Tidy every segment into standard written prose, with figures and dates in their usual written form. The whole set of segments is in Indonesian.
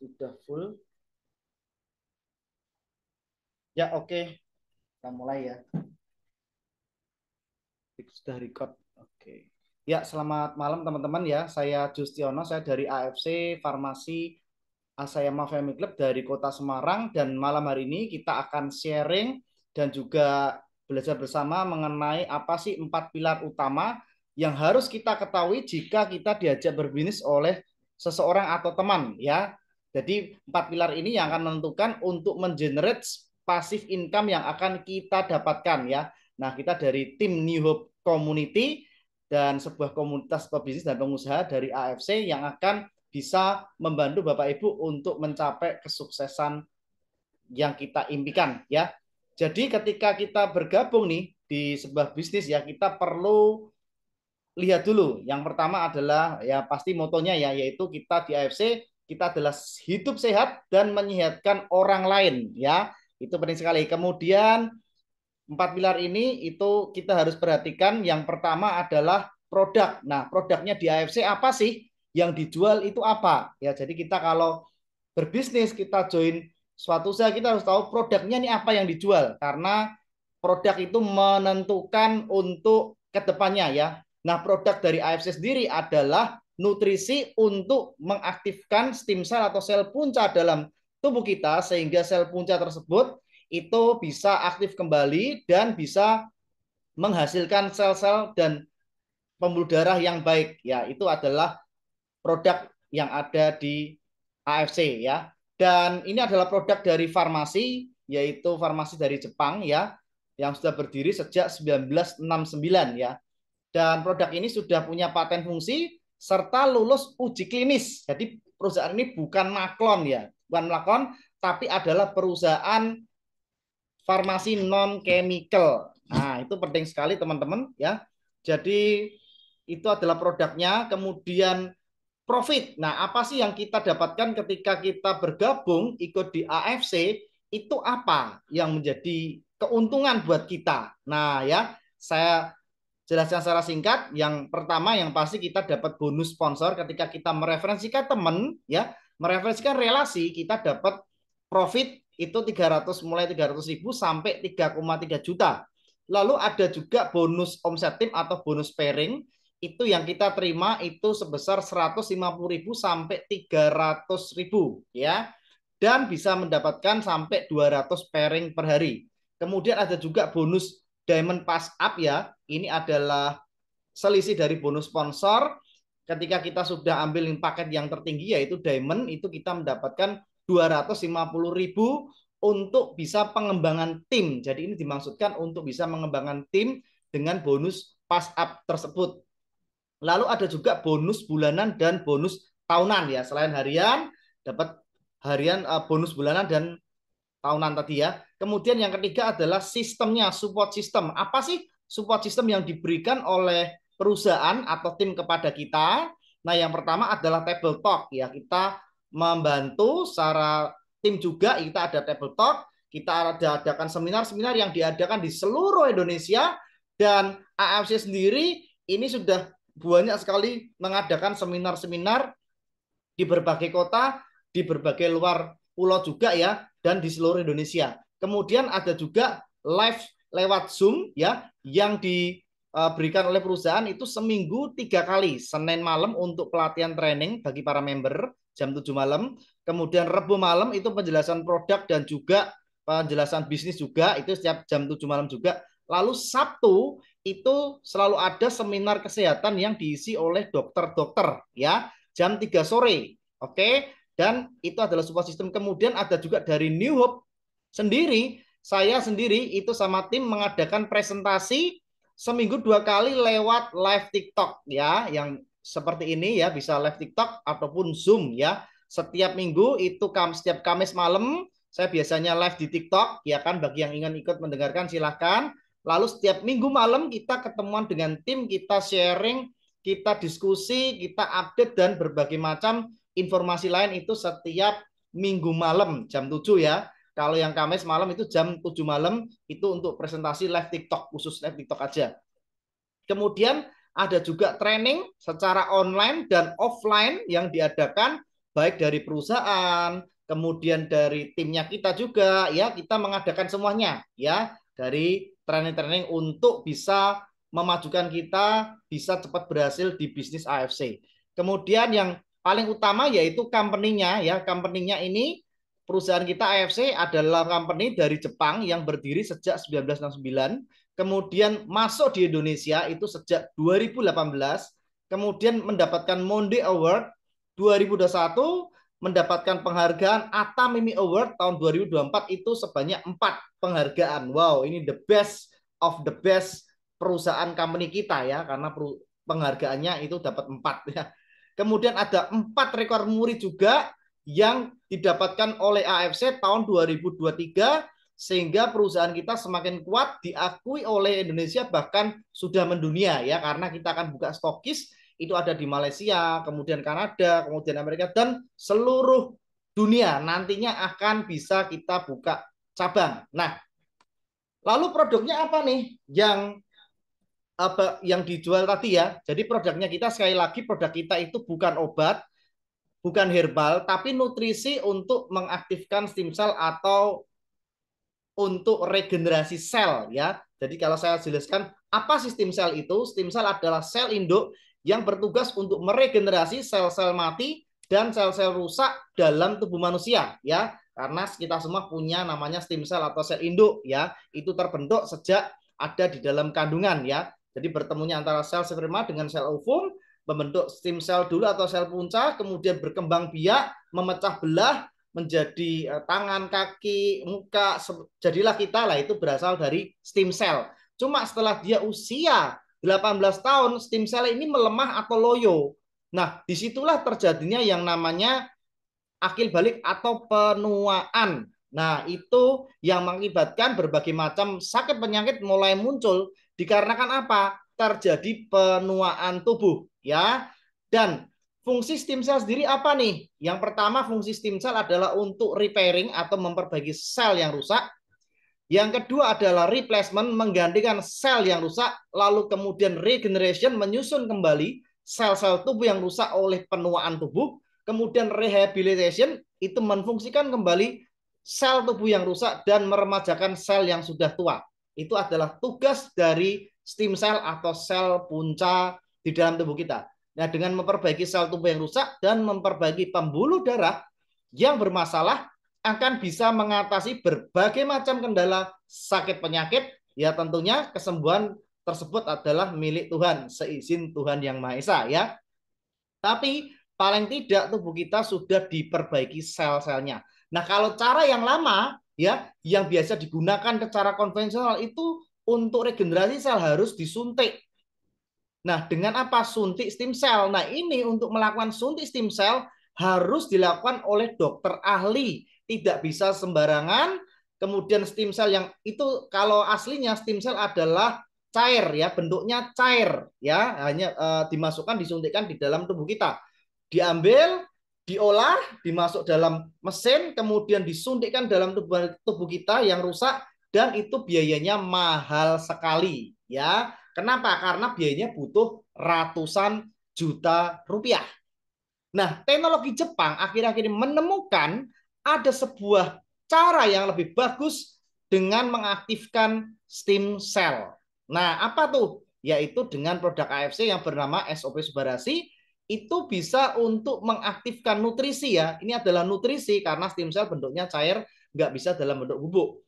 Sudah full. Ya, oke. Kita mulai ya. Sudah record. Oke. Ya, selamat malam teman-teman ya. Saya Justiono, saya dari AFC Farmasi Asayama Family Club dari Kota Semarang, dan malam hari ini kita akan sharing dan juga belajar bersama mengenai apa sih 4 pilar utama yang harus kita ketahui jika kita diajak berbisnis oleh seseorang atau teman ya. Jadi 4 pilar ini yang akan menentukan untuk mengenerate pasif income yang akan kita dapatkan ya. Nah, kita dari tim New Hope Community dan sebuah komunitas pebisnis dan pengusaha dari AFC yang akan bisa membantu Bapak Ibu untuk mencapai kesuksesan yang kita impikan ya. Jadi ketika kita bergabung nih di sebuah bisnis ya, kita perlu lihat dulu. Yang pertama adalah ya pasti motonya ya, yaitu kita di AFC kita adalah hidup sehat dan menyehatkan orang lain ya. Itu penting sekali. Kemudian 4 pilar ini itu kita harus perhatikan. Yang pertama adalah produk. Nah, produknya di AFC apa sih? Yang dijual itu apa? Ya, jadi kita kalau berbisnis, kita join suatu usaha, kita harus tahu produknya ini apa yang dijual. Karena produk itu menentukan untuk kedepannya ya. Nah, produk dari AFC sendiri adalah nutrisi untuk mengaktifkan stem cell atau sel punca dalam tubuh kita, sehingga sel punca tersebut itu bisa aktif kembali dan bisa menghasilkan sel-sel dan pembuluh darah yang baik. Ya, itu adalah produk yang ada di AFC ya. Dan ini adalah produk dari farmasi, yaitu farmasi dari Jepang ya, yang sudah berdiri sejak 1969 ya. Dan produk ini sudah punya paten fungsi serta lulus uji klinis. Jadi perusahaan ini bukan maklon ya, bukan maklon, tapi adalah perusahaan farmasi non chemical. Nah, itu penting sekali teman-teman ya. Jadi itu adalah produknya, kemudian profit. Nah, apa sih yang kita dapatkan ketika kita bergabung ikut di AFC? Itu apa yang menjadi keuntungan buat kita? Nah, ya, saya jelaskan secara singkat. Yang pertama yang pasti kita dapat bonus sponsor ketika kita mereferensikan teman ya, mereferensikan relasi, kita dapat profit itu 300, mulai 300.000 sampai 3,3 juta. Lalu ada juga bonus omset tim atau bonus pairing, itu yang kita terima itu sebesar 150.000 sampai 300.000 ya, dan bisa mendapatkan sampai 200 pairing per hari. Kemudian ada juga bonus Diamond Pass Up ya, ini adalah selisih dari bonus sponsor. Ketika kita sudah ambil paket yang tertinggi yaitu Diamond, itu kita mendapatkan 250.000 untuk bisa pengembangan tim. Jadi ini dimaksudkan untuk bisa mengembangkan tim dengan bonus pass up tersebut. Lalu ada juga bonus bulanan dan bonus tahunan ya. Selain harian, dapat harian, bonus bulanan dan tahunan tadi ya. Kemudian yang ketiga adalah sistemnya, support system. Apa sih support system yang diberikan oleh perusahaan atau tim kepada kita? Nah, yang pertama adalah table talk ya. Kita membantu secara tim juga, kita ada table talk, kita adakan seminar-seminar yang diadakan di seluruh Indonesia, dan AFC sendiri ini sudah banyak sekali mengadakan seminar-seminar di berbagai kota, di berbagai luar pulau juga ya, dan di seluruh Indonesia. Kemudian ada juga live lewat Zoom ya, yang diberikan oleh perusahaan itu seminggu 3 kali. Senin malam untuk pelatihan training bagi para member jam 7 malam. Kemudian Rabu malam itu penjelasan produk dan juga penjelasan bisnis juga, itu setiap jam 7 malam juga. Lalu Sabtu itu selalu ada seminar kesehatan yang diisi oleh dokter-dokter ya, jam 3 sore. Oke, dan itu adalah support system. Kemudian ada juga dari New Hope sendiri, saya sendiri itu sama tim mengadakan presentasi seminggu 2 kali lewat live TikTok ya, yang seperti ini ya, bisa live TikTok ataupun Zoom ya. Setiap minggu itu setiap Kamis malam saya biasanya live di TikTok ya kan, bagi yang ingin ikut mendengarkan silahkan. Lalu setiap minggu malam kita ketemuan dengan tim, kita sharing, kita diskusi, kita update dan berbagai macam informasi lain itu setiap minggu malam jam 7 ya. Kalau yang Kamis malam itu jam 7 malam itu untuk presentasi live TikTok, khusus live TikTok aja. Kemudian ada juga training secara online dan offline yang diadakan baik dari perusahaan, kemudian dari timnya kita juga, ya kita mengadakan semuanya, ya dari training-training untuk bisa memajukan kita bisa cepat berhasil di bisnis AFC. Kemudian yang paling utama yaitu company-nya, ya company-nya ini perusahaan kita AFC adalah company dari Jepang yang berdiri sejak 1969, kemudian masuk di Indonesia itu sejak 2018, kemudian mendapatkan Monde Award 2021, mendapatkan penghargaan Atta Mimi Award tahun 2024 itu sebanyak 4 penghargaan. Wow, ini the best of the best perusahaan company kita ya, karena penghargaannya itu dapat 4 ya. Kemudian ada 4 rekor muri juga yang didapatkan oleh AFC tahun 2023 sehingga perusahaan kita semakin kuat diakui oleh Indonesia bahkan sudah mendunia ya, karena kita akan buka stokis itu ada di Malaysia, kemudian Kanada, kemudian Amerika dan seluruh dunia nantinya akan bisa kita buka cabang. Nah, lalu produknya apa nih yang dijual tadi ya? Jadi produknya kita sekali lagi produk kita itu bukan obat, bukan herbal, tapi nutrisi untuk mengaktifkan stem cell atau untuk regenerasi sel ya. Jadi kalau saya jelaskan apa sih stem cell itu? Stem cell adalah sel induk yang bertugas untuk meregenerasi sel-sel mati dan sel-sel rusak dalam tubuh manusia ya. Karena kita semua punya namanya stem cell atau sel induk ya. Itu terbentuk sejak ada di dalam kandungan ya. Jadi bertemunya antara sel sperma dengan sel ovum membentuk stem cell dulu atau sel punca, kemudian berkembang biak, memecah belah menjadi tangan, kaki, muka, jadilah kita lah itu berasal dari stem cell. Cuma setelah dia usia 18 tahun, stem cell ini melemah atau loyo. Nah, disitulah terjadinya yang namanya akil balik atau penuaan. Nah, itu yang mengakibatkan berbagai macam sakit penyakit mulai muncul dikarenakan apa? Terjadi penuaan tubuh, ya. Dan fungsi stem cell sendiri apa nih? Yang pertama fungsi stem cell adalah untuk repairing atau memperbaiki sel yang rusak. Yang kedua adalah replacement, menggantikan sel yang rusak. Lalu kemudian regeneration, menyusun kembali sel-sel tubuh yang rusak oleh penuaan tubuh. Kemudian rehabilitation, itu memfungsikan kembali sel tubuh yang rusak dan meremajakan sel yang sudah tua. Itu adalah tugas dari stem cell atau sel punca di dalam tubuh kita. Nah, dengan memperbaiki sel tubuh yang rusak dan memperbaiki pembuluh darah yang bermasalah akan bisa mengatasi berbagai macam kendala sakit penyakit. Ya tentunya kesembuhan tersebut adalah milik Tuhan, seizin Tuhan Yang Maha Esa ya. Tapi paling tidak tubuh kita sudah diperbaiki sel-selnya. Nah, kalau cara yang lama ya, yang biasa digunakan secara konvensional itu untuk regenerasi sel harus disuntik. Nah, dengan apa? Suntik stem cell. Nah, ini untuk melakukan suntik stem cell harus dilakukan oleh dokter ahli. Tidak bisa sembarangan. Kemudian stem cell yang itu kalau aslinya stem cell adalah cair ya, bentuknya cair ya, hanya dimasukkan disuntikkan di dalam tubuh kita. Diambil, diolah, dimasuk dalam mesin, kemudian disuntikkan dalam tubuh kita yang rusak dan itu biayanya mahal sekali ya. Kenapa? Karena biayanya butuh ratusan juta rupiah. Nah, teknologi Jepang akhir-akhir ini menemukan ada sebuah cara yang lebih bagus dengan mengaktifkan stem cell. Nah, apa tuh? Yaitu dengan produk AFC yang bernama SOP Subarasi, itu bisa untuk mengaktifkan nutrisi ya. Ini adalah nutrisi karena stem cell bentuknya cair, nggak bisa dalam bentuk bubuk.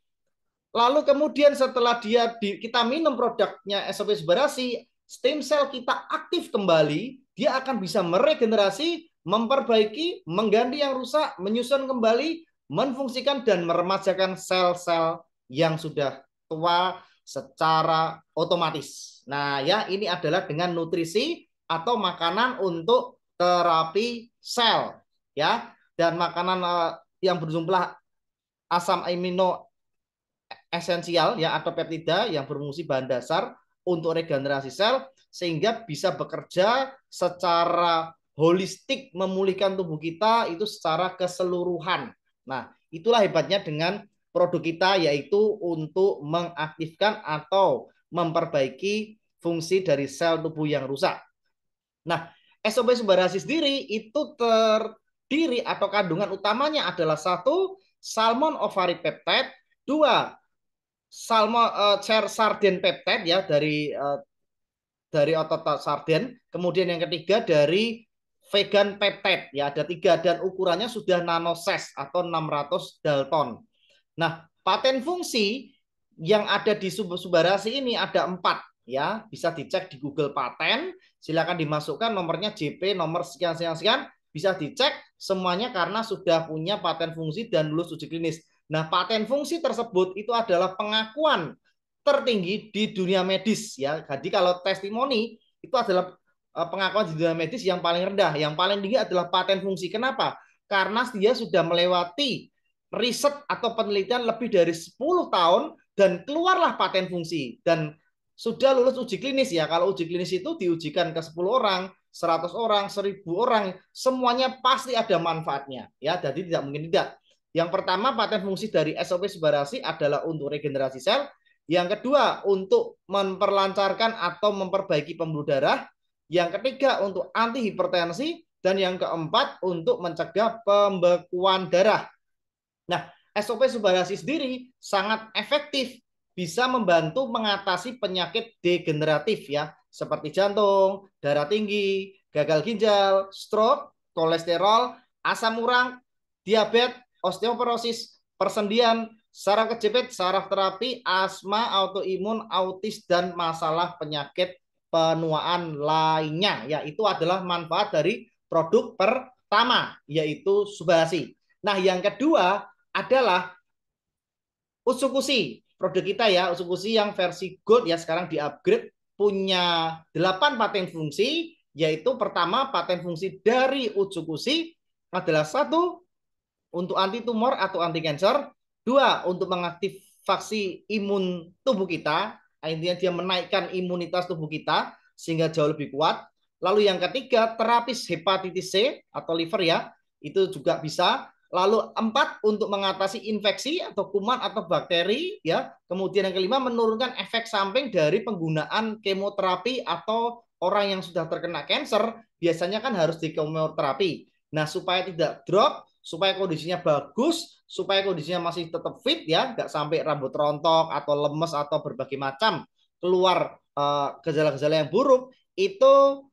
Lalu kemudian setelah kita minum produknya SOP Subarasi, stem cell kita aktif kembali, dia akan bisa meregenerasi, memperbaiki, mengganti yang rusak, menyusun kembali, menfungsikan dan meremajakan sel-sel yang sudah tua secara otomatis. Nah, ya ini adalah dengan nutrisi atau makanan untuk terapi sel, ya. Dan makanan yang berjumlah asam amino esensial ya atau peptida yang berfungsi bahan dasar untuk regenerasi sel sehingga bisa bekerja secara holistik memulihkan tubuh kita itu secara keseluruhan. Nah, itulah hebatnya dengan produk kita yaitu untuk mengaktifkan atau memperbaiki fungsi dari sel tubuh yang rusak. Nah, SOP Subarasi sendiri itu diri atau kandungan utamanya adalah satu, salmon ovary peptide, dua, salmon sarden peptide ya dari otot sarden, kemudian yang ketiga dari vegan peptide ya ada tiga dan ukurannya sudah nanoses atau 600 Dalton. Nah, paten fungsi yang ada di Subbarasi ini ada 4 ya, bisa dicek di Google Paten, silakan dimasukkan nomornya JP nomor sekian sekian sekian, bisa dicek semuanya karena sudah punya paten fungsi dan lulus uji klinis. Nah, paten fungsi tersebut itu adalah pengakuan tertinggi di dunia medis ya. Jadi kalau testimoni itu adalah pengakuan di dunia medis yang paling rendah, yang paling tinggi adalah paten fungsi. Kenapa? Karena dia sudah melewati riset atau penelitian lebih dari 10 tahun dan keluarlah paten fungsi dan sudah lulus uji klinis ya. Kalau uji klinis itu diujikan ke 10 orang, 100 orang, 1000 orang, semuanya pasti ada manfaatnya ya. Jadi tidak mungkin tidak. Yang pertama, paten fungsi dari SOP Subbarasi adalah untuk regenerasi sel. Yang kedua, untuk memperlancarkan atau memperbaiki pembuluh darah. Yang ketiga, untuk anti hipertensi. Dan yang keempat, untuk mencegah pembekuan darah. Nah, SOP Subbarasi sendiri sangat efektif, bisa membantu mengatasi penyakit degeneratif ya, seperti jantung, darah tinggi, gagal ginjal, stroke, kolesterol, asam urat, diabetes, osteoporosis, persendian, saraf kejepit, saraf terapi, asma, autoimun, autis, dan masalah penyakit penuaan lainnya. Ya, itu adalah manfaat dari produk pertama, yaitu Subbarasi. Nah, yang kedua adalah Utsukushi. Produk kita ya, Utsukushi yang versi Gold ya sekarang di-upgrade punya 8 paten fungsi, yaitu pertama paten fungsi dari Utsukushi adalah satu untuk anti tumor atau anti cancer, dua untuk mengaktifasi imun tubuh kita, intinya dia menaikkan imunitas tubuh kita sehingga jauh lebih kuat. Lalu yang ketiga terapis hepatitis C atau liver ya, itu juga bisa. Lalu 4 untuk mengatasi infeksi atau kuman atau bakteri ya. Kemudian yang kelima menurunkan efek samping dari penggunaan kemoterapi atau orang yang sudah terkena kanker biasanya kan harus di kemoterapi. Nah, supaya tidak drop, supaya kondisinya bagus, supaya kondisinya masih tetap fit ya, nggak sampai rambut rontok atau lemes atau berbagai macam keluar gejala-gejala yang buruk, itu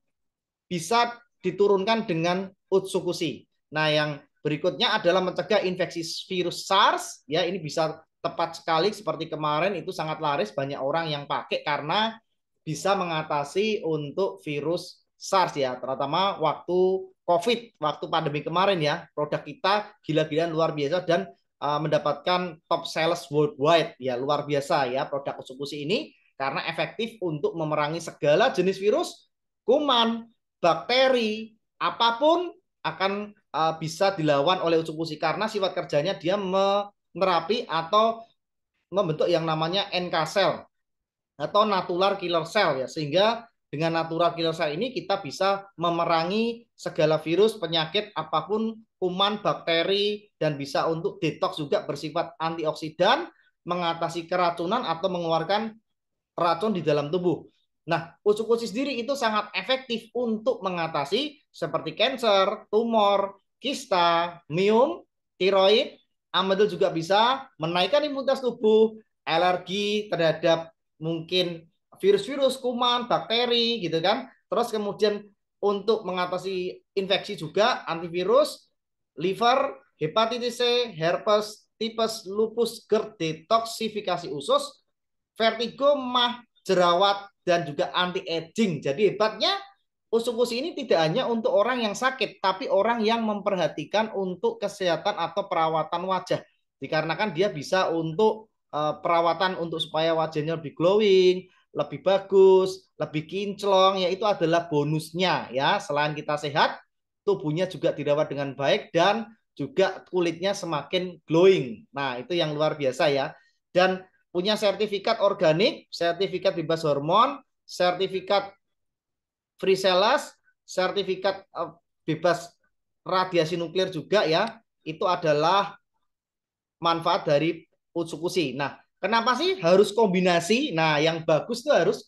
bisa diturunkan dengan Utsukushi. Nah, yang berikutnya adalah mencegah infeksi virus SARS. Ya, ini bisa tepat sekali seperti kemarin itu sangat laris, banyak orang yang pakai karena bisa mengatasi untuk virus SARS ya, terutama waktu COVID, waktu pandemi kemarin ya. Produk kita gila-gilaan luar biasa dan mendapatkan top sales worldwide ya, luar biasa ya produk Utsukushi ini karena efektif untuk memerangi segala jenis virus, kuman, bakteri, apapun akan bisa dilawan oleh Utsukushi karena sifat kerjanya dia menerapi atau membentuk yang namanya NK cell atau natural killer cell ya, sehingga dengan natural killer cell ini kita bisa memerangi segala virus, penyakit apapun, kuman, bakteri, dan bisa untuk detox juga bersifat antioksidan, mengatasi keracunan atau mengeluarkan racun di dalam tubuh. Nah, Utsukushi sendiri itu sangat efektif untuk mengatasi seperti kanker, tumor, kista, miom, tiroid, amandel juga bisa menaikkan imunitas tubuh, alergi terhadap mungkin virus-virus, kuman, bakteri gitu kan. Terus kemudian untuk mengatasi infeksi juga antivirus, liver, hepatitis C, herpes, tipes, lupus, GERD, detoksifikasi usus, vertigo, mah, jerawat, dan juga anti aging. Jadi hebatnya Utsukushi ini tidak hanya untuk orang yang sakit, tapi orang yang memperhatikan untuk kesehatan atau perawatan wajah. Dikarenakan dia bisa untuk perawatan untuk supaya wajahnya lebih glowing, lebih bagus, lebih kinclong, ya itu adalah bonusnya ya. Selain kita sehat, tubuhnya juga dirawat dengan baik dan juga kulitnya semakin glowing. Nah, itu yang luar biasa ya. Dan punya sertifikat organik, sertifikat bebas hormon, sertifikat free cells, sertifikat bebas radiasi nuklir juga ya. Itu adalah manfaat dari Utsukushi. Nah, kenapa sih harus kombinasi? Nah, yang bagus itu harus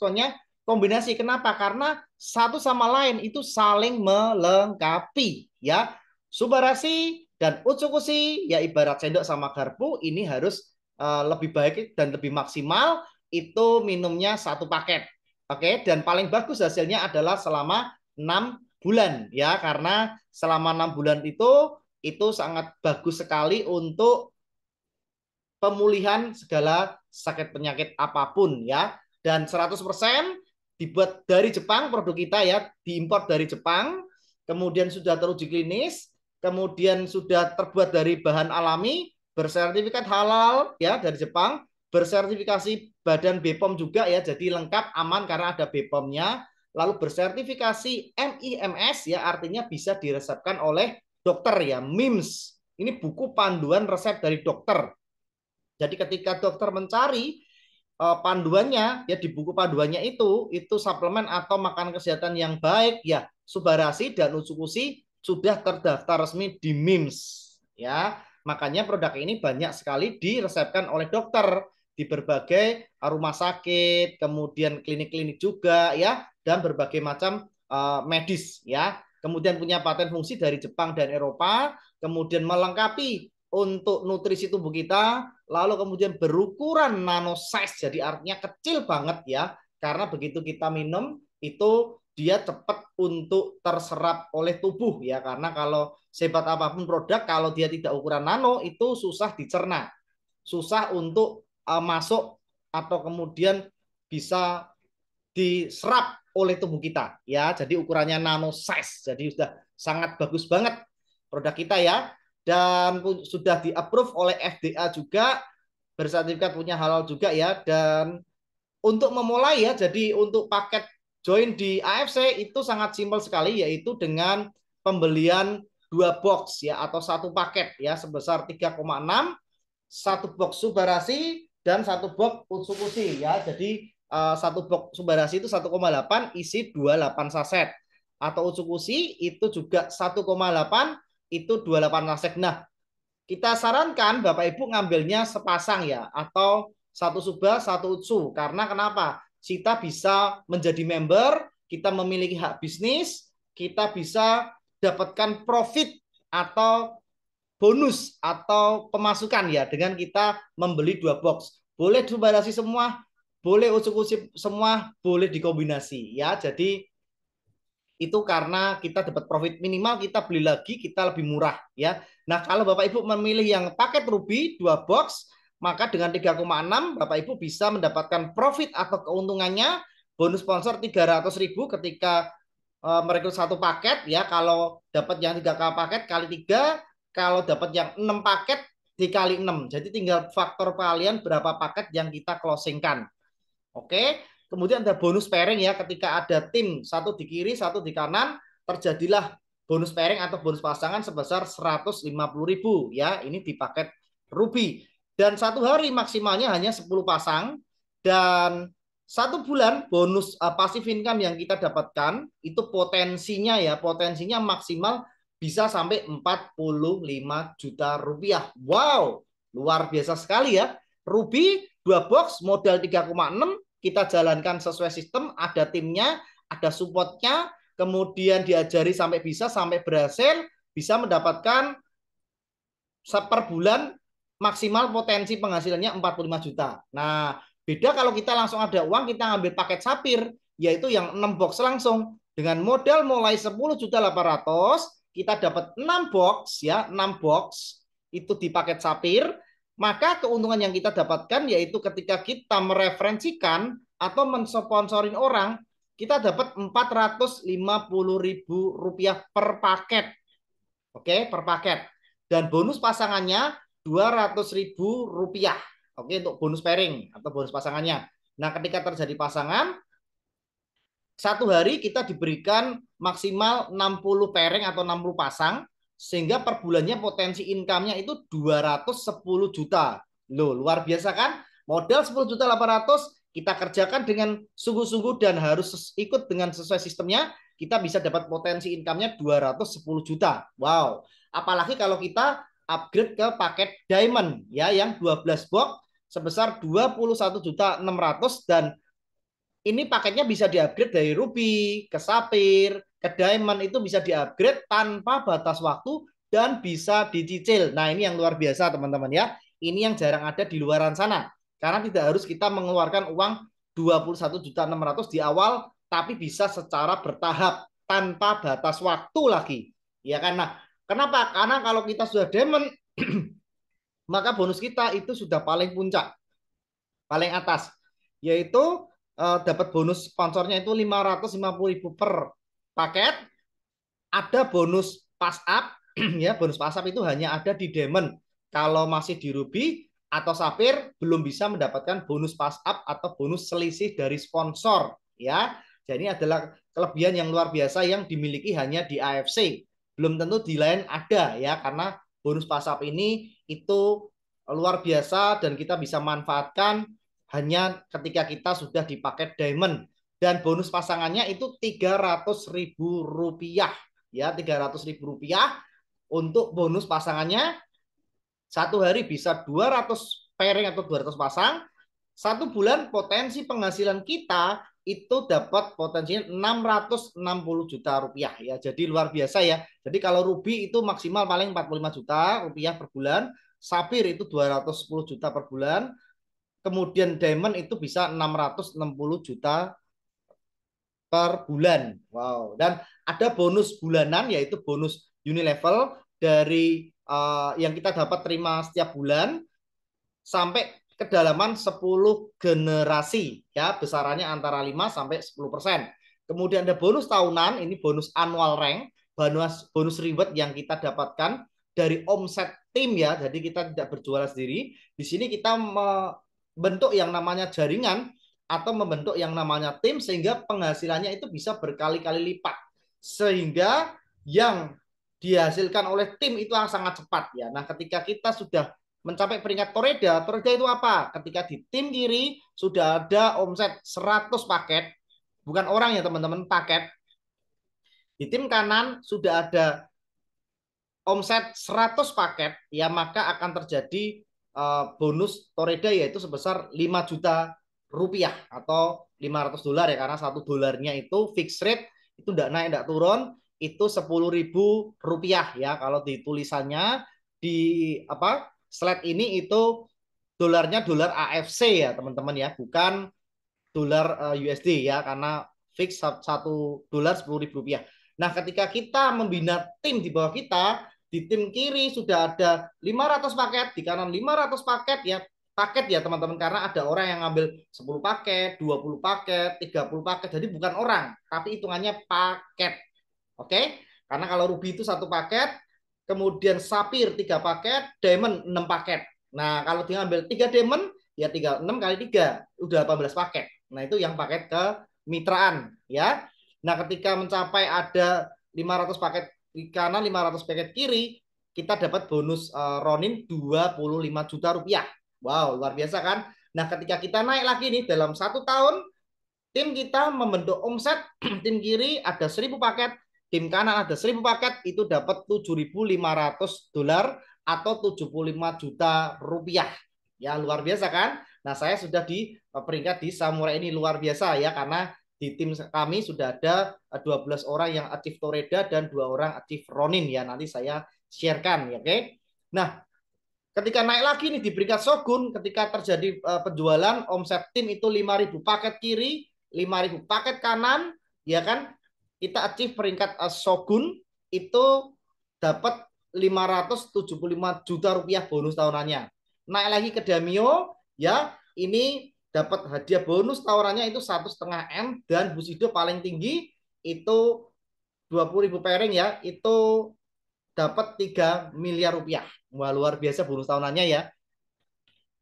kombinasi. Kenapa? Karena satu sama lain itu saling melengkapi ya. Subarashi dan Utsukushi ya ibarat sendok sama garpu, ini harus lebih baik dan lebih maksimal itu minumnya satu paket. Oke, dan paling bagus hasilnya adalah selama 6 bulan ya, karena selama 6 bulan itu sangat bagus sekali untuk pemulihan segala sakit penyakit apapun ya. Dan 100% dibuat dari Jepang, produk kita ya, diimpor dari Jepang, kemudian sudah teruji klinis, kemudian sudah terbuat dari bahan alami, bersertifikat halal ya dari Jepang, bersertifikasi Badan BPOM juga ya, jadi lengkap aman karena ada BPOM-nya, lalu bersertifikasi MIMS ya, artinya bisa diresepkan oleh dokter ya, MIMS. Ini buku panduan resep dari dokter. Jadi ketika dokter mencari panduannya ya di buku panduannya itu suplemen atau makanan kesehatan yang baik ya, Subarashi dan Utsukushi sudah terdaftar resmi di MIMS ya. Makanya produk ini banyak sekali diresepkan oleh dokter di berbagai rumah sakit, kemudian klinik-klinik juga ya, dan berbagai macam medis ya. Kemudian punya paten fungsi dari Jepang dan Eropa, kemudian melengkapi untuk nutrisi tubuh kita, lalu kemudian berukuran nano size, jadi artinya kecil banget ya, karena begitu kita minum itu dia cepat untuk terserap oleh tubuh ya, karena kalau sehebat apapun produk kalau dia tidak ukuran nano itu susah dicerna, susah untuk masuk atau kemudian bisa diserap oleh tubuh kita ya, jadi ukurannya nano size, jadi sudah sangat bagus banget produk kita ya, dan sudah di-approve oleh FDA juga, bersertifikat punya halal juga ya. Dan untuk memulai ya, jadi untuk paket join di AFC itu sangat simpel sekali, yaitu dengan pembelian 2 box ya atau satu paket ya sebesar 3,6, satu box Subarashi dan satu box Utsukushi ya. Jadi satu box Subarashi itu 1,8 isi 28 saset, atau Utsukushi itu juga 1,8 itu 28 saset. Nah, kita sarankan Bapak Ibu ngambilnya sepasang ya, atau satu suba, satu utsu. Karena kenapa? Kita bisa menjadi member, kita memiliki hak bisnis, kita bisa dapatkan profit atau bonus atau pemasukan ya dengan kita membeli 2 box. Boleh Subarashi semua, boleh Utsukushi semua, boleh dikombinasi ya. Jadi itu karena kita dapat profit, minimal kita beli lagi kita lebih murah ya. Nah, kalau Bapak Ibu memilih yang paket Ruby 2 box, maka dengan 3,6 Bapak Ibu bisa mendapatkan profit atau keuntungannya bonus sponsor 300.000 ketika merekrut satu paket ya. Kalau dapat yang 3 paket kali 3, kalau dapat yang 6 paket dikali 6. Jadi tinggal faktor kalian berapa paket yang kita closingkan. Oke. Kemudian ada bonus pairing ya, ketika ada tim satu di kiri, satu di kanan, terjadilah bonus pairing atau bonus pasangan sebesar 150.000 ya. Ini di paket Ruby. Dan satu hari maksimalnya hanya 10 pasang, dan satu bulan bonus passive income yang kita dapatkan itu potensinya ya, potensinya maksimal bisa sampai 45 juta rupiah. Wow, luar biasa sekali ya. Ruby 2 box modal 3,6, kita jalankan sesuai sistem, ada timnya, ada supportnya, kemudian diajari sampai bisa, sampai berhasil, bisa mendapatkan per bulan maksimal potensi penghasilannya 45 juta. Nah, beda kalau kita langsung ada uang, kita ngambil paket sapir, yaitu yang 6 box langsung. Dengan modal mulai 10.800.000, kita dapat 6 box ya, 6 box itu di paket sapir. Maka keuntungan yang kita dapatkan yaitu ketika kita mereferensikan atau mensponsorin orang, kita dapat 450.000 rupiah per paket. Oke, per paket. Dan bonus pasangannya 200.000 rupiah. Oke, untuk bonus pairing atau bonus pasangannya. Nah, ketika terjadi pasangan, satu hari kita diberikan maksimal 60 pairing atau 60 pasang, sehingga per bulannya potensi income-nya itu 210 juta. Loh, luar biasa kan? Modal 10.800.000 kita kerjakan dengan sungguh-sungguh dan harus ikut dengan sesuai sistemnya, kita bisa dapat potensi income-nya 210 juta. Wow. Apalagi kalau kita upgrade ke paket diamond ya, yang 12 box sebesar 21.600.000, dan ini paketnya bisa di-upgrade dari Ruby ke Sapphire ke Diamond, itu bisa di-upgrade tanpa batas waktu dan bisa dicicil. Nah, ini yang luar biasa teman-teman ya. Ini yang jarang ada di luaran sana. Karena tidak harus kita mengeluarkan uang 21.600.000 di awal, tapi bisa secara bertahap tanpa batas waktu lagi. Ya kan? Nah, kenapa? Karena kalau kita sudah diamond, maka bonus kita itu sudah paling puncak, paling atas, yaitu dapat bonus sponsornya itu 550.000 per paket. Ada bonus pass up ya, bonus pass up itu hanya ada di diamond. Kalau masih di ruby atau sapphire belum bisa mendapatkan bonus pass up atau bonus selisih dari sponsor ya. Jadi adalah kelebihan yang luar biasa yang dimiliki hanya di AFC. Belum tentu di lain ada ya, karena bonus pass up ini itu luar biasa dan kita bisa manfaatkan hanya ketika kita sudah di paket diamond, dan bonus pasangannya itu Rp300.000 ya, Rp300.000 untuk bonus pasangannya. Satu hari bisa 200 pairing atau 200 pasang. Satu bulan potensi penghasilan kita itu dapat potensinya Rp660 juta ya. Jadi luar biasa ya. Jadi kalau ruby itu maksimal paling Rp45 juta per bulan, sapphire itu 210 juta per bulan, kemudian diamond itu bisa 660 juta per bulan. Wow. Dan ada bonus bulanan yaitu bonus unilevel dari yang kita dapat terima setiap bulan sampai kedalaman 10 generasi ya, besarannya antara 5 sampai 10%. Kemudian ada bonus tahunan, ini bonus annual rank, bonus reward yang kita dapatkan dari omset tim ya. Jadi kita tidak berjualan sendiri. Di sini kita membentuk yang namanya jaringan atau membentuk yang namanya tim sehingga penghasilannya itu bisa berkali-kali lipat. Sehingga yang dihasilkan oleh tim itu sangat cepat ya. Nah, ketika kita sudah mencapai peringkat Toreda, Toreda itu apa? Ketika di tim kiri sudah ada omset 100 paket, bukan orang ya teman-teman, paket. Di tim kanan sudah ada omset 100 paket, ya maka akan terjadi bonus Toreda yaitu sebesar 5 juta rupiah atau $500 ya, karena $1 itu fixed rate, itu tidak naik tidak turun, itu Rp10.000 ya. Kalau di tulisannya di apa slide ini itu dolarnya dolar AFC ya teman-teman ya, bukan dolar USD ya, karena fix $1 Rp10.000. Nah, ketika kita membina tim di bawah kita, di tim kiri sudah ada 500 paket, di kanan 500 paket ya, paket ya teman-teman, karena ada orang yang ngambil 10 paket, 20 paket, 30 paket, jadi bukan orang, tapi hitungannya paket. Oke? Karena kalau ruby itu satu paket, kemudian sapphire 3 paket, diamond 6 paket. Nah, kalau dia ngambil 3 diamond, ya 6 kali 3, udah 18 paket. Nah, itu yang paket kemitraan ya. Nah, ketika mencapai ada 500 paket di kanan, 500 paket kiri, kita dapat bonus Ronin Rp25 juta. Wow, luar biasa kan? Nah, ketika kita naik lagi nih dalam 1 tahun, tim kita membentuk omset, tim kiri ada 1.000 paket, tim kanan ada 1.000 paket, itu dapat $7.500 atau Rp75 juta. Ya, luar biasa kan? Nah, saya sudah di peringkat di samurai ini, luar biasa ya, karena di tim kami sudah ada 12 orang yang achieve Toreda dan 2 orang achieve Ronin ya. Nanti saya sharekan ya, oke. Nah, ketika naik lagi nih di peringkat Shogun, ketika terjadi penjualan omset tim itu 5.000 paket kiri, 5.000 paket kanan, ya kan? Kita achieve peringkat Shogun itu dapat Rp575 juta bonus tahunannya. Naik lagi ke Daimyo, ya ini dapat hadiah bonus tahunannya itu 1,5 M, dan Bushido paling tinggi itu 20.000 pairing ya, itu dapat Rp3 miliar. Wah, luar biasa bonus tahunannya ya.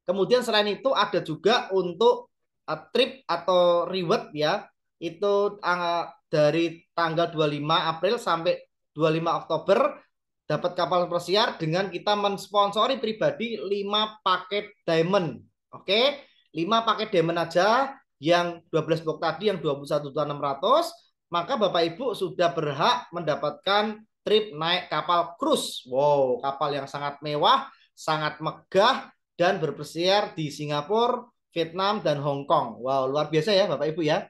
Kemudian selain itu ada juga untuk trip atau reward ya, itu dari tanggal 25 April sampai 25 Oktober dapat kapal pesiar dengan kita mensponsori pribadi 5 paket diamond. Oke, 5 paket diamond aja yang 12 blok tadi yang 21.600, maka Bapak Ibu sudah berhak mendapatkan trip naik kapal cruise. Wow, kapal yang sangat mewah, sangat megah, dan berpesiar di Singapura, Vietnam, dan Hong Kong. Wow, luar biasa ya Bapak Ibu ya.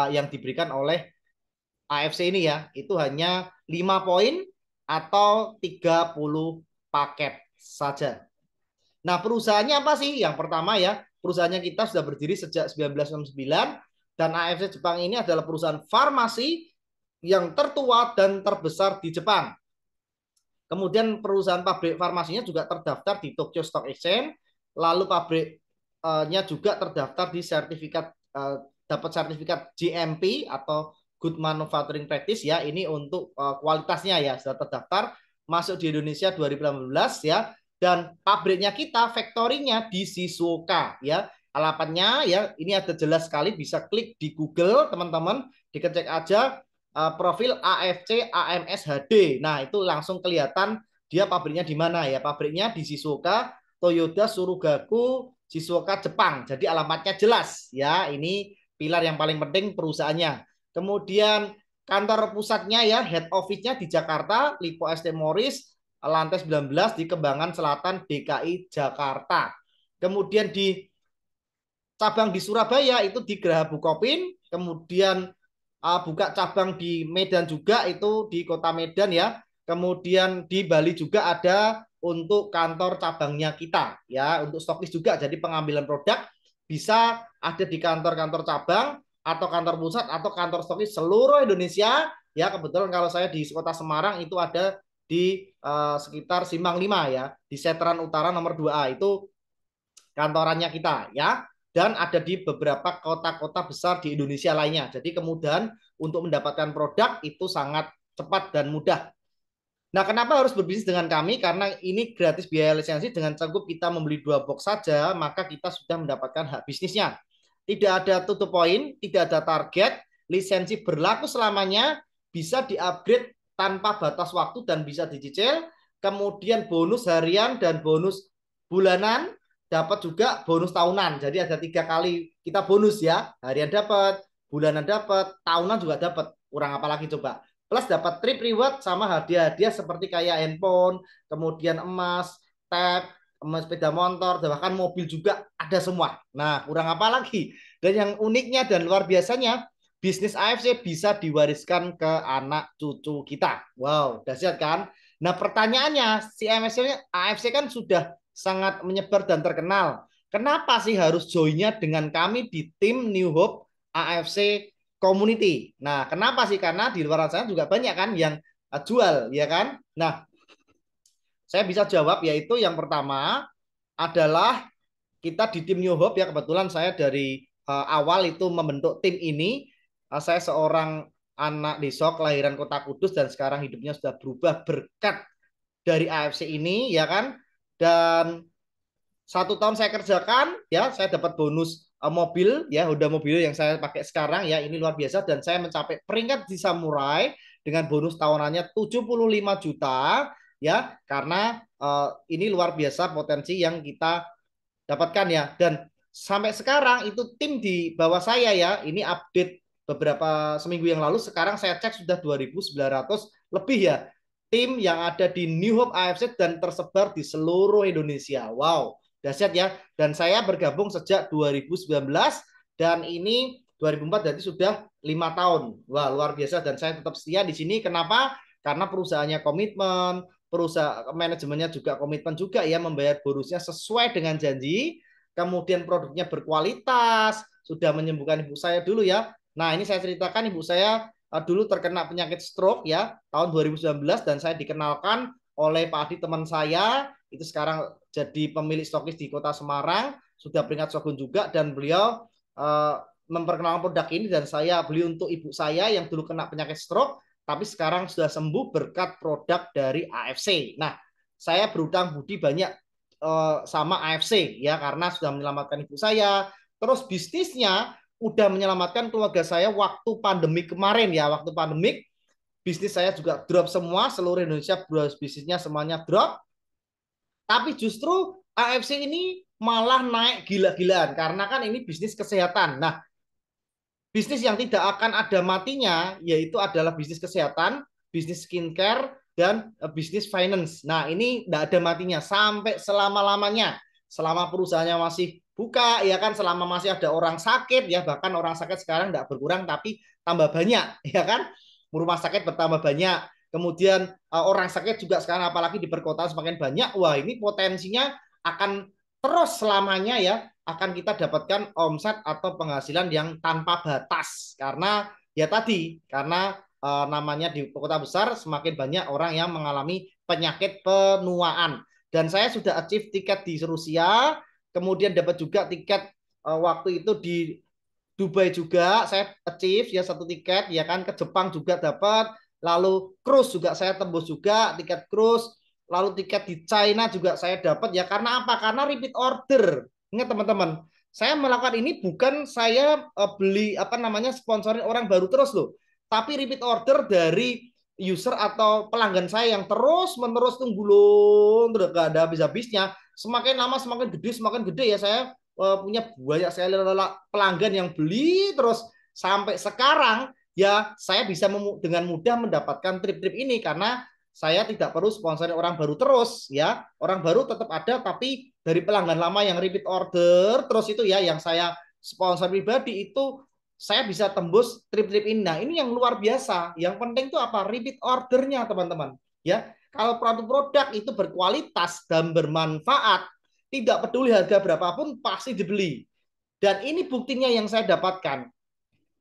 Yang diberikan oleh AFC ini ya, itu hanya 5 poin atau 30 paket saja. Nah, perusahaannya apa sih? Yang pertama ya, perusahaannya kita sudah berdiri sejak 1969 dan AFC Jepang ini adalah perusahaan farmasi yang tertua dan terbesar di Jepang. Kemudian perusahaan pabrik farmasinya juga terdaftar di Tokyo Stock Exchange, lalu pabriknya juga terdaftar di sertifikat dapat sertifikat GMP atau Good Manufacturing Practice ya. Ini untuk kualitasnya ya sudah terdaftar masuk di Indonesia 2018 ya. Dan pabriknya kita, factory-nya di Shizuoka ya. Alamatnya ya ini ada jelas sekali, bisa klik di Google teman-teman, dicek aja profil AFC AMS HD. Nah, itu langsung kelihatan dia pabriknya di mana ya. Pabriknya di Shizuoka, Toyota Surugaku, Shizuoka, Jepang. Jadi alamatnya jelas ya. Ini pilar yang paling penting perusahaannya. Kemudian kantor pusatnya ya, head office-nya di Jakarta, Lipo ST Morris, lantai 19 di Kembangan Selatan, DKI Jakarta. Kemudian di cabang di Surabaya itu di Geraha Bukopin, kemudian buka cabang di Medan juga itu di Kota Medan ya. Kemudian di Bali juga ada untuk kantor cabangnya kita ya, untuk stokis juga. Jadi pengambilan produk bisa ada di kantor-kantor cabang atau kantor pusat atau kantor stokis seluruh Indonesia ya. Kebetulan kalau saya di Kota Semarang itu ada di sekitar Simpang 5 ya, di Seteran Utara nomor 2A itu kantorannya kita ya, dan ada di beberapa kota-kota besar di Indonesia lainnya. Jadi kemudahan untuk mendapatkan produk itu sangat cepat dan mudah. Nah, kenapa harus berbisnis dengan kami? Karena ini gratis biaya lisensi, dengan cukup kita membeli 2 box saja, maka kita sudah mendapatkan hak bisnisnya. Tidak ada tutup poin, tidak ada target, lisensi berlaku selamanya, bisa di-upgrade tanpa batas waktu dan bisa dicicil. Kemudian bonus harian dan bonus bulanan, dapat juga bonus tahunan. Jadi ada 3 kali kita bonus ya, harian dapat, bulanan dapat, tahunan juga dapat. Kurang apa lagi coba? Plus dapat trip reward sama hadiah-hadiah seperti kayak handphone, kemudian emas, tab, emas sepeda motor, dan bahkan mobil juga ada semua. Nah, kurang apa lagi? Dan yang uniknya dan luar biasanya, bisnis AFC bisa diwariskan ke anak cucu kita. Wow, dahsyat kan? Nah, pertanyaannya, si AFC kan sudah sangat menyebar dan terkenal. Kenapa sih harus joinnya dengan kami di tim New Hope AFC community? Nah, kenapa sih? Karena di luar sana juga banyak kan yang jual, ya kan? Nah, saya bisa jawab yaitu yang pertama adalah kita di tim New Hope ya, kebetulan saya dari awal itu membentuk tim ini. Saya seorang anak desa kelahiran Kota Kudus dan sekarang hidupnya sudah berubah berkat dari AFC ini ya kan. Dan 1 tahun saya kerjakan ya, saya dapat bonus mobil ya, Honda mobil yang saya pakai sekarang ya, ini luar biasa. Dan saya mencapai peringkat di Samurai dengan bonus tahunannya 75 juta ya, karena ini luar biasa potensi yang kita dapatkan ya. Dan sampai sekarang itu tim di bawah saya ya, ini update beberapa seminggu yang lalu, sekarang saya cek sudah 2.900 lebih ya tim yang ada di New Hope AFC dan tersebar di seluruh Indonesia. Wow, dahsyat ya. Dan saya bergabung sejak 2019 dan ini 2004, berarti sudah 5 tahun. Wah, luar biasa. Dan saya tetap setia di sini. Kenapa? Karena perusahaannya komitmen, perusahaan manajemennya juga komitmen juga ya, membayar bonusnya sesuai dengan janji. Kemudian produknya berkualitas, sudah menyembuhkan ibu saya dulu ya. Nah, ini saya ceritakan, ibu saya dulu terkena penyakit stroke ya tahun 2019 dan saya dikenalkan oleh Pak Adi teman saya, itu sekarang jadi pemilik stokis di Kota Semarang, sudah peringkat Shogun juga, dan beliau memperkenalkan produk ini dan saya beli untuk ibu saya yang dulu kena penyakit stroke tapi sekarang sudah sembuh berkat produk dari AFC. Nah, saya berutang budi banyak sama AFC ya, karena sudah menyelamatkan ibu saya. Terus bisnisnya udah menyelamatkan keluarga saya waktu pandemi kemarin ya. Waktu pandemik bisnis saya juga drop semua, seluruh Indonesia bisnisnya semuanya drop. Tapi justru AFC ini malah naik gila-gilaan karena kan ini bisnis kesehatan. Nah, bisnis yang tidak akan ada matinya yaitu adalah bisnis kesehatan, bisnis skincare, dan bisnis finance. Nah, ini tidak ada matinya sampai selama-lamanya. Selama perusahaannya masih buka, ya kan, selama masih ada orang sakit, ya bahkan orang sakit sekarang tidak berkurang tapi tambah banyak, ya kan. Rumah sakit bertambah banyak. kemudian orang sakit juga sekarang apalagi di perkotaan semakin banyak. Wah, ini potensinya akan terus selamanya ya akan kita dapatkan omset atau penghasilan yang tanpa batas karena ya tadi karena namanya di kota besar semakin banyak orang yang mengalami penyakit penuaan dan saya sudah achieve tiket di Rusia kemudian dapat juga tiket waktu itu di Dubai juga saya achieve ya satu tiket ya kan ke Jepang juga dapat lalu cruise juga saya tembus juga tiket cruise lalu tiket di China juga saya dapat ya karena apa karena repeat order ingat teman-teman saya melakukan ini bukan saya beli apa namanya sponsorin orang baru terus loh tapi repeat order dari user atau pelanggan saya yang terus menerus tunggulung terus gak ada habis-habisnya semakin lama semakin gede ya saya punya banyak sekali pelanggan yang beli terus sampai sekarang ya saya bisa dengan mudah mendapatkan trip-trip ini karena saya tidak perlu sponsorin orang baru terus ya orang baru tetap ada tapi dari pelanggan lama yang repeat order terus itu ya yang saya sponsor pribadi itu saya bisa tembus trip-trip ini nah ini yang luar biasa yang penting itu apa repeat ordernya teman-teman ya kalau produk-produk itu berkualitas dan bermanfaat tidak peduli harga berapapun pasti dibeli. Dan ini buktinya yang saya dapatkan.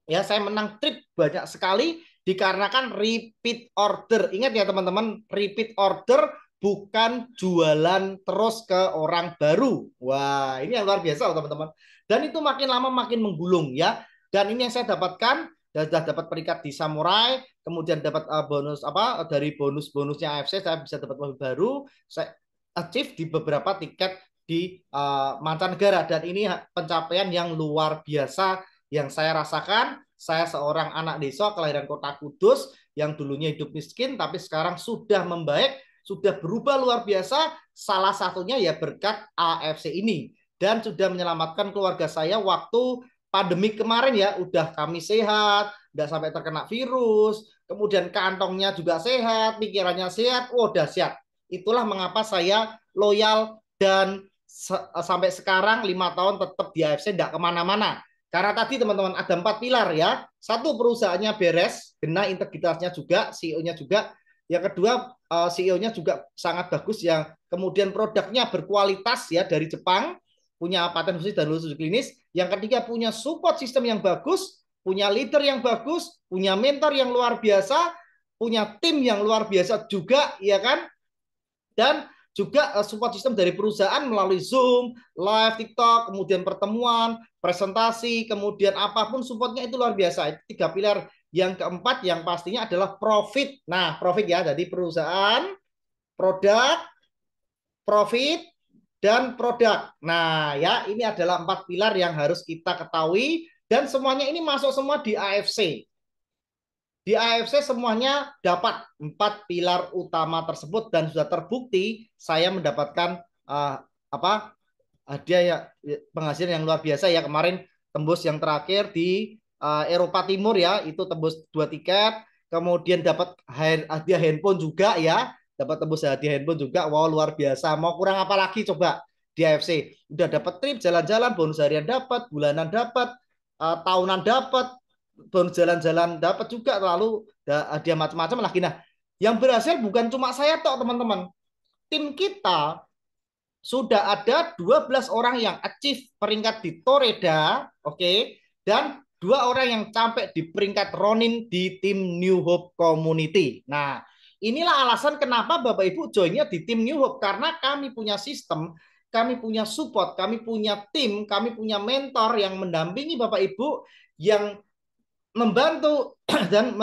Ya, saya menang trip banyak sekali dikarenakan repeat order. Ingat ya teman-teman, repeat order bukan jualan terus ke orang baru. Wah, ini yang luar biasa teman-teman. Dan itu makin lama makin menggulung ya. Dan ini yang saya dapatkan dan sudah dapat peringkat di Samurai, kemudian dapat bonus apa dari bonus-bonusnya AFC saya bisa dapat mobil baru, saya achieve di beberapa tiket di mancanegara dan ini pencapaian yang luar biasa yang saya rasakan. Saya seorang anak desa kelahiran kota Kudus yang dulunya hidup miskin tapi sekarang sudah membaik, sudah berubah luar biasa. Salah satunya ya berkat AFC ini dan sudah menyelamatkan keluarga saya waktu pandemi kemarin ya. Udah kami sehat, udah sampai terkena virus, kemudian kantongnya juga sehat, pikirannya sehat. Oh, dahsyat. Itulah mengapa saya loyal dan sampai sekarang 5 tahun tetap di AFC tidak kemana-mana. Karena tadi teman-teman ada 4 pilar ya. Satu perusahaannya beres, benar integritasnya juga, CEO-nya juga. Yang kedua CEO-nya juga sangat bagus yang kemudian produknya berkualitas ya dari Jepang, punya paten khusus dan lulus uji klinis. Yang ketiga punya support system yang bagus, punya leader yang bagus, punya mentor yang luar biasa, punya tim yang luar biasa juga ya kan. Dan juga support system dari perusahaan melalui Zoom, live TikTok, kemudian pertemuan, presentasi, kemudian apapun supportnya itu luar biasa. Itu 3 pilar. Yang keempat yang pastinya adalah profit. Nah, profit ya, jadi perusahaan, produk, profit, dan produk. Nah, ya ini adalah 4 pilar yang harus kita ketahui dan semuanya ini masuk semua di AFC. Di AFC semuanya dapat 4 pilar utama tersebut dan sudah terbukti saya mendapatkan apa hadiah ya penghasilan yang luar biasa ya kemarin tembus yang terakhir di Eropa Timur ya itu tembus 2 tiket kemudian dapat hadiah handphone juga ya dapat tembus hadiah handphone juga wow luar biasa mau kurang apa lagi coba di AFC udah dapat trip jalan-jalan bonus harian dapat bulanan dapat tahunan dapat bonus jalan-jalan dapat juga lalu hadiah macam-macam lagi. Nah, yang berhasil bukan cuma saya toh teman-teman. Tim kita sudah ada 12 orang yang achieve peringkat di Toreda, oke, okay? Dan 2 orang yang sampai di peringkat Ronin di tim New Hope Community. Nah, inilah alasan kenapa Bapak Ibu joinnya di tim New Hope karena kami punya sistem, kami punya support, kami punya tim, kami punya mentor yang mendampingi Bapak Ibu yang membantu dan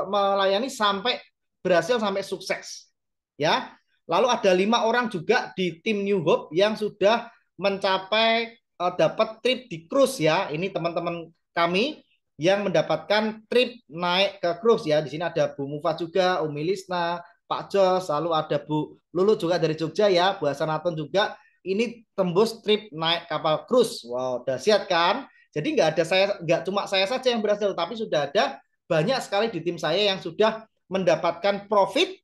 melayani sampai berhasil sampai sukses ya lalu ada 5 orang juga di tim New Hope yang sudah mencapai dapat trip di cruise ya ini teman-teman kami yang mendapatkan trip naik ke cruise ya di sini ada Bu Mufa juga Umi Lisna Pak Jos lalu ada Bu Lulu juga dari Jogja ya Bu Hasanaton juga ini tembus trip naik kapal cruise wow dahsyat kan jadi nggak cuma saya saja yang berhasil, tapi sudah ada banyak sekali di tim saya yang sudah mendapatkan profit,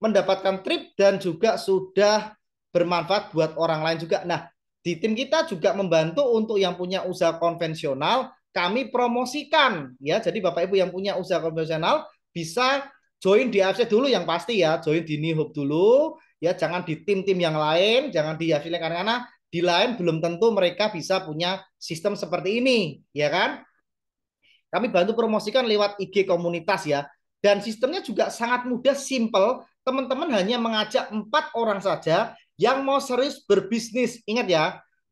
mendapatkan trip dan juga sudah bermanfaat buat orang lain juga. Nah, di tim kita juga membantu untuk yang punya usaha konvensional, kami promosikan ya. Jadi Bapak Ibu yang punya usaha konvensional bisa join di AFC dulu yang pasti ya, join di New Hope dulu ya, jangan di tim-tim yang lain, jangan di affiliate karena di lain belum tentu mereka bisa punya sistem seperti ini, ya kan? Kami bantu promosikan lewat IG komunitas ya. Dan sistemnya juga sangat mudah, simple. Teman-teman hanya mengajak 4 orang saja yang mau serius berbisnis. Ingat ya,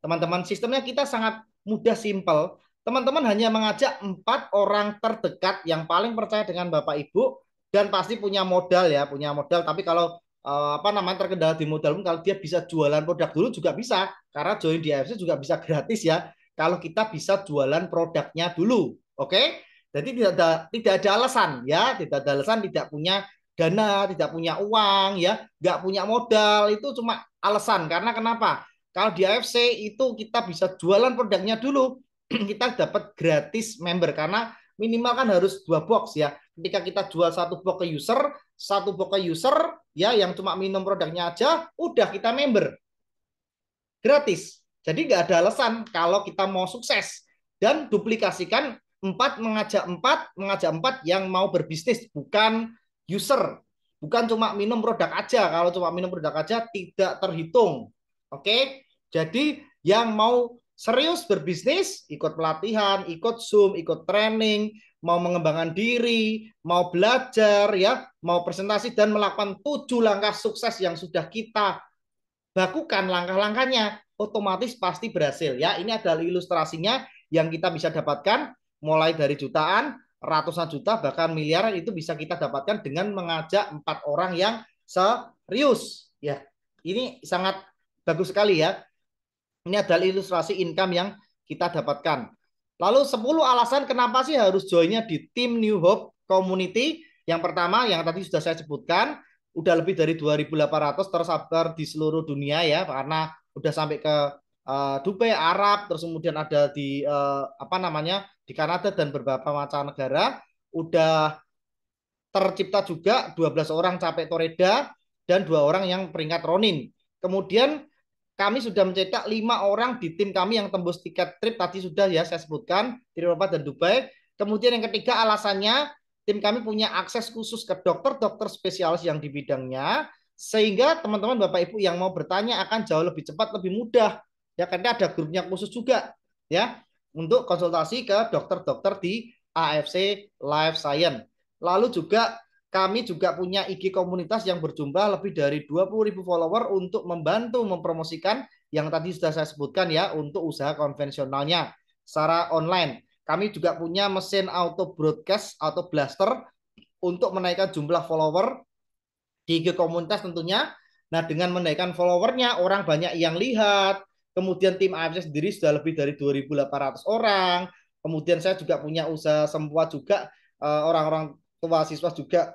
teman-teman, sistemnya kita sangat mudah, simple. Teman-teman hanya mengajak 4 orang terdekat yang paling percaya dengan Bapak Ibu dan pasti punya modal ya, punya modal. Tapi kalau apa namanya terkendala di modal, kalau dia bisa jualan produk dulu juga bisa, karena join di AFC juga bisa gratis ya. Kalau kita bisa jualan produknya dulu, oke? Jadi tidak ada alasan ya, tidak ada alasan tidak punya dana, tidak punya uang ya, nggak punya modal itu cuma alasan. Karena kenapa? Kalau di AFC itu kita bisa jualan produknya dulu, kita dapat gratis member karena minimal kan harus 2 box ya. Ketika kita jual 1 box ke user, 1 box ke user ya yang cuma minum produknya aja, udah kita member gratis. Jadi nggak ada alasan kalau kita mau sukses dan duplikasikan mengajak empat yang mau berbisnis, bukan user, bukan cuma minum produk aja. Kalau cuma minum produk aja tidak terhitung. Oke, jadi yang mau serius berbisnis, ikut pelatihan, ikut Zoom, ikut training, mau mengembangkan diri, mau belajar ya, mau presentasi dan melakukan 7 langkah sukses yang sudah kita lakukan langkah-langkahnya, otomatis pasti berhasil ya. Ini adalah ilustrasinya yang kita bisa dapatkan mulai dari jutaan, ratusan juta, bahkan miliaran itu bisa kita dapatkan dengan mengajak 4 orang yang serius ya. Ini sangat bagus sekali ya. Ini adalah ilustrasi income yang kita dapatkan. Lalu 10 alasan kenapa sih harus joinnya di tim New Hope Community. Yang pertama yang tadi sudah saya sebutkan, udah lebih dari 2.800 tersebar di seluruh dunia ya, karena udah sampai ke Dubai, Arab, terus kemudian ada di apa namanya di Kanada dan beberapa macam negara. Udah tercipta juga 12 orang capek Toreda dan 2 orang yang peringkat Ronin. Kemudian kami sudah mencetak 5 orang di tim kami yang tembus tiket trip tadi sudah ya saya sebutkan di Eropa dan Dubai. Kemudian yang ketiga alasannya tim kami punya akses khusus ke dokter-dokter spesialis yang di bidangnya sehingga teman-teman Bapak Ibu yang mau bertanya akan jauh lebih cepat, lebih mudah ya karena ada grupnya khusus juga ya untuk konsultasi ke dokter-dokter di AFC Life Science. Lalu juga kami juga punya IG komunitas yang berjumlah lebih dari 20.000 follower untuk membantu mempromosikan yang tadi sudah saya sebutkan ya untuk usaha konvensionalnya secara online. Kami juga punya mesin auto broadcast atau blaster untuk menaikkan jumlah follower di IG komunitas tentunya. Nah dengan menaikkan followernya orang banyak yang lihat. Kemudian tim AFC sendiri sudah lebih dari 2.800 orang. Kemudian saya juga punya usaha sempoa juga orang-orang tua siswa juga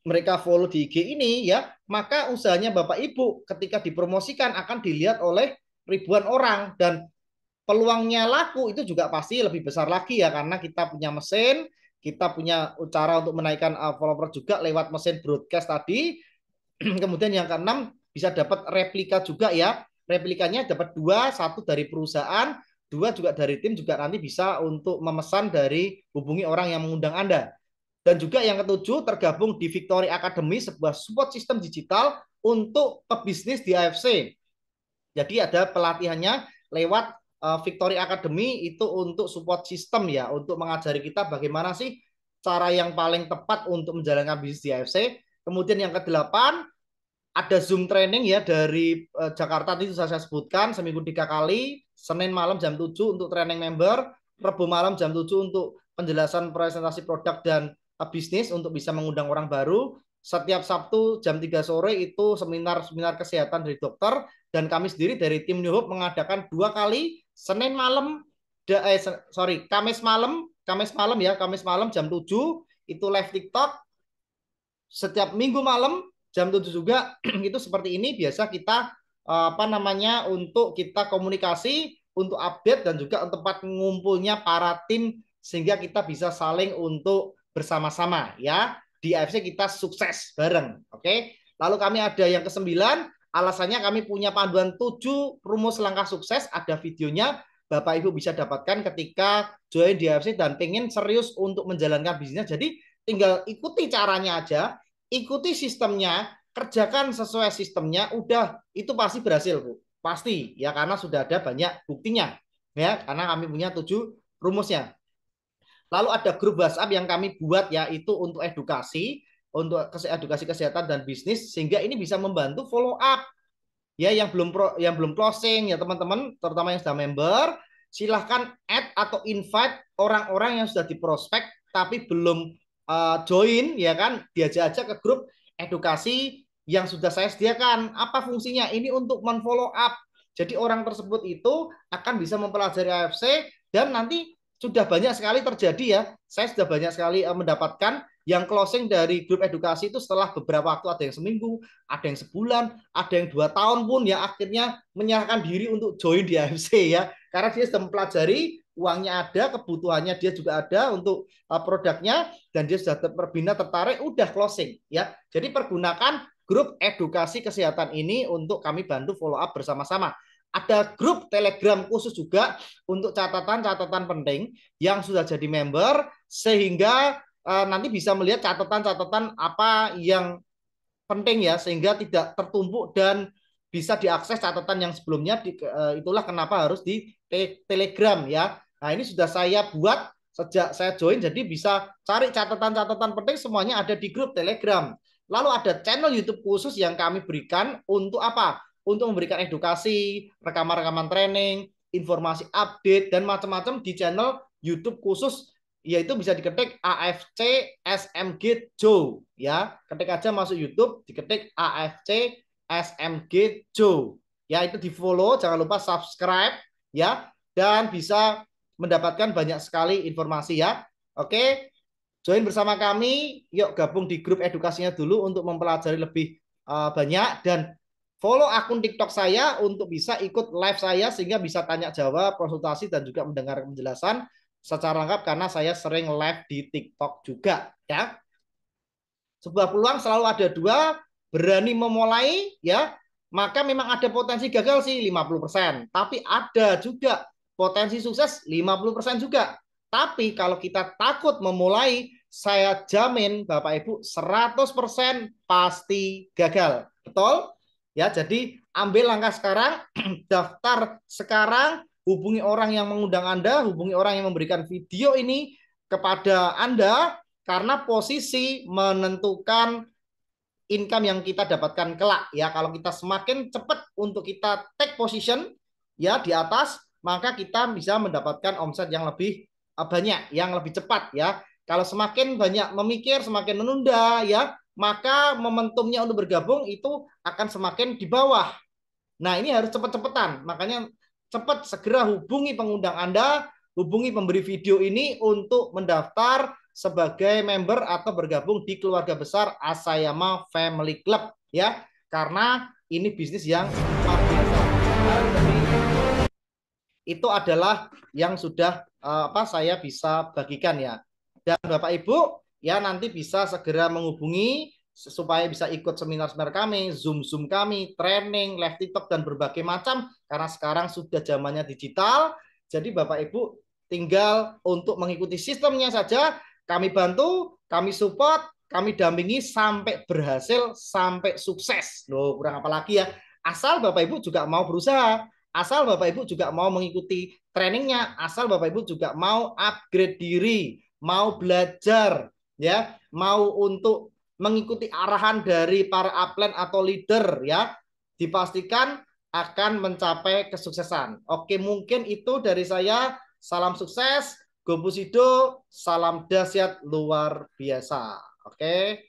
mereka follow di IG ini ya, maka usahanya Bapak Ibu ketika dipromosikan akan dilihat oleh ribuan orang dan peluangnya laku itu juga pasti lebih besar lagi ya karena kita punya mesin, kita punya cara untuk menaikkan follower juga lewat mesin broadcast tadi. Kemudian yang keenam bisa dapat replika juga ya. Replikanya dapat 2, 1 dari perusahaan, 2 juga dari tim juga nanti bisa untuk memesan dari hubungi orang yang mengundang Anda. Dan juga yang ketujuh tergabung di Victory Academy, sebuah support sistem digital untuk pebisnis di AFC. Jadi ada pelatihannya lewat Victory Academy itu untuk support system ya, untuk mengajari kita bagaimana sih cara yang paling tepat untuk menjalankan bisnis di AFC. Kemudian yang kedelapan ada Zoom training ya dari Jakarta itu saya sebutkan seminggu 3 kali, Senin malam jam 7 untuk training member, Rabu malam jam 7 untuk penjelasan presentasi produk dan bisnis untuk bisa mengundang orang baru. Setiap Sabtu jam 3 sore itu seminar kesehatan dari dokter dan kami sendiri dari tim New Hope mengadakan 2 kali Senin malam Kamis malam jam 7 itu live TikTok. Setiap Minggu malam jam 7 juga itu seperti ini biasa kita apa namanya untuk kita komunikasi untuk update dan juga tempat ngumpulnya para tim sehingga kita bisa saling untuk bersama-sama ya di AFC kita sukses bareng. Oke. Lalu kami ada yang kesembilan, alasannya kami punya panduan 7 rumus langkah sukses, ada videonya. Bapak Ibu bisa dapatkan ketika join di AFC dan pengen serius untuk menjalankan bisnisnya. Jadi tinggal ikuti caranya aja. ikuti sistemnya, kerjakan sesuai sistemnya, udah itu pasti berhasil, Bu. Pasti ya, karena sudah ada banyak buktinya. Ya, karena kami punya 7 rumusnya. Lalu ada grup WhatsApp yang kami buat ya, itu untuk edukasi, untuk edukasi kesehatan dan bisnis, sehingga ini bisa membantu follow up ya, yang belum closing ya teman-teman, terutama yang sudah member, silahkan add atau invite orang-orang yang sudah diprospek tapi belum join ya kan, diajak aja ke grup edukasi yang sudah saya sediakan. Apa fungsinya? Ini untuk men-follow up. Jadi orang tersebut itu akan bisa mempelajari AFC, dan nanti sudah banyak sekali terjadi ya. Saya sudah banyak sekali mendapatkan yang closing dari grup edukasi itu setelah beberapa waktu, ada yang seminggu, ada yang sebulan, ada yang 2 tahun pun ya, akhirnya menyerahkan diri untuk join di AFC ya, karena dia sudah mempelajari, uangnya ada, kebutuhannya dia juga ada untuk produknya, dan dia sudah terbina, tertarik, udah closing ya. Jadi pergunakan grup edukasi kesehatan ini untuk kami bantu follow up bersama-sama. Ada grup Telegram khusus juga untuk catatan-catatan penting yang sudah jadi member, sehingga nanti bisa melihat catatan-catatan apa yang penting ya, sehingga tidak tertumpuk dan bisa diakses catatan yang sebelumnya. Itulah kenapa harus di Telegram ya. Nah, ini sudah saya buat sejak saya join, jadi bisa cari catatan-catatan penting semuanya ada di grup Telegram. Lalu ada channel YouTube khusus yang kami berikan untuk apa? Untuk memberikan edukasi, rekaman-rekaman training, informasi update, dan macam-macam di channel YouTube khusus, yaitu bisa diketik AFC SMG Joe ya. Ketik aja masuk YouTube, diketik AFC SMG Joe. Ya, itu di-follow, jangan lupa subscribe ya, dan bisa mendapatkan banyak sekali informasi ya. Oke, join bersama kami, yuk gabung di grup edukasinya dulu untuk mempelajari lebih banyak, dan follow akun TikTok saya untuk bisa ikut live saya, sehingga bisa tanya jawab, konsultasi, dan juga mendengar penjelasan secara lengkap, karena saya sering live di TikTok juga ya. Sebuah peluang selalu ada dua, berani memulai ya, maka memang ada potensi gagal sih 50%, tapi ada juga potensi sukses 50% juga. Tapi kalau kita takut memulai, saya jamin Bapak Ibu 100% pasti gagal. Betul? Ya, jadi ambil langkah sekarang, daftar sekarang, hubungi orang yang mengundang Anda, hubungi orang yang memberikan video ini kepada Anda, karena posisi menentukan income yang kita dapatkan kelak ya. Kalau kita semakin cepat untuk kita take position ya di atas, maka kita bisa mendapatkan omset yang lebih banyak, yang lebih cepat ya. Kalau semakin banyak memikir, semakin menunda ya, maka momentumnya untuk bergabung itu akan semakin di bawah. Nah, ini harus cepat-cepatan. Makanya cepat segera hubungi pengundang Anda, hubungi pemberi video ini untuk mendaftar sebagai member atau bergabung di keluarga besar Asayama Family Club ya. Karena ini bisnis yang luar biasa. Itu adalah yang sudah saya bisa bagikan ya. Dan Bapak Ibu ya nanti bisa segera menghubungi supaya bisa ikut seminar-seminar kami, Zoom kami, training, live TikTok, dan berbagai macam, karena sekarang sudah zamannya digital. Jadi Bapak Ibu tinggal untuk mengikuti sistemnya saja, kami bantu, kami support, kami dampingi sampai berhasil, sampai sukses. Loh, kurang apa lagi ya? Asal Bapak Ibu juga mau berusaha, asal Bapak Ibu juga mau mengikuti trainingnya, asal Bapak Ibu juga mau upgrade diri, mau belajar, ya, mau untuk mengikuti arahan dari para upline atau leader ya, dipastikan akan mencapai kesuksesan. Oke, mungkin itu dari saya. Salam sukses, Go Pusido, salam dahsyat luar biasa. Oke.